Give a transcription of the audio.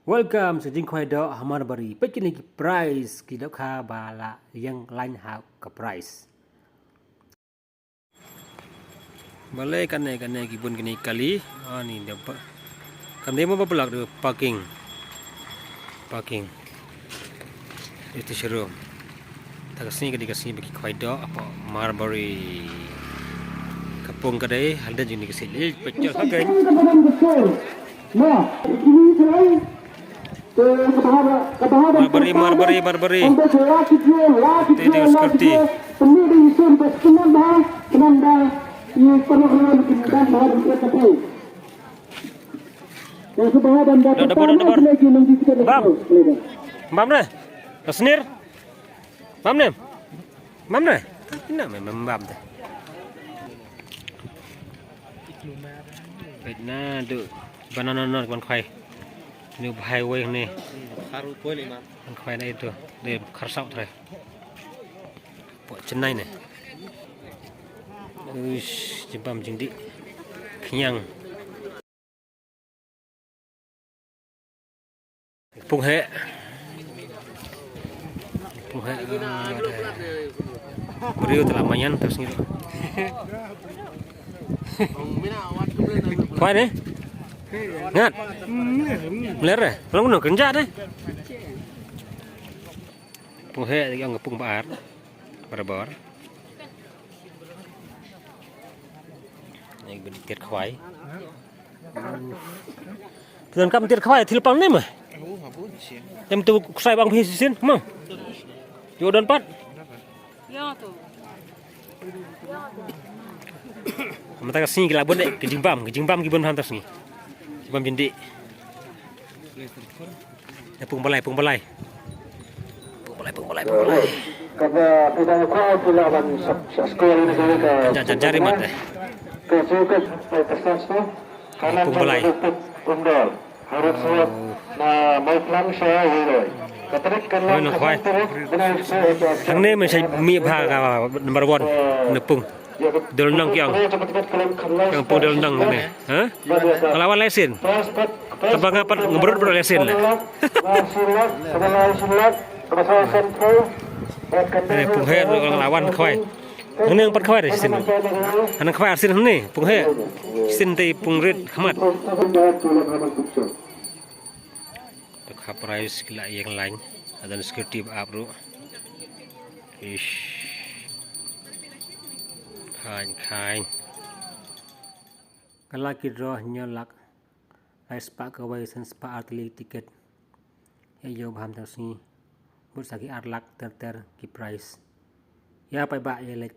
Welcome sa Jing Khoai Do Hamar Bari. Pekini ki price ki dokha bala yang lain ha ke price. Balai kane ki bun kini kali. Ni dia apa? Kam dia mau belak de parking. Itu showroom. Tak kesini bagi Khoai Do apa Marbury. Kapung kedai halda jini kesini. Pecah kan? Marbury. Itu seperti. Bam ne? Senir? Bam ne? Ini memang bam deh. Nah, tu banana kan Khoai. Ini highway ni. Haru boleh mah. Kan Khoai ni itu, dia kersau terakhir. Buat Chennai ni. Uish, jempam jindi. Kenyang. Pung he. Beriu telah manyan terus gitu. Khoai ni. Ngat. Meler eh. Kalau ngono kenjat deh. Pung he lagi ang pung baar. Barabar. Ini tiệt Khoai. Tuan kam tiệt Khoai thil pang ni mah. Em tu sai bang phi sin, mah. Yo don pat. Ya tu. Mata kasih gila bon dek kejimbam ki bon hantas ni. Jimbam jindi. Ya pung balai. Karena tidak kuat dilawan sekolah ini kan. Jari mat deh. Kesukaan prestasi karena undal harus siap mau plan saya gitu. Keterikan Thằng này mình sẽ mi pha cả number 1 nepung. Dol nang kyang. Yang pun dol nang ni. Ha? Lawan lesin. Tabang apa ngeberut lesin lah. Ini pung he lawan Khoai. Ini yang 4 Khoai deh sin. Anak Khoai sin ni pung he. Sin tei pung red khamat. Dekha price kila yang lain. Ada security up bro. Ish. Kain. Kalau kita draw nyolak. Rice pak kawai sen spa artili tiket. Ya yo baham terus ni. Buat sagi arlak ter ki price. Ya pai ba ya lek.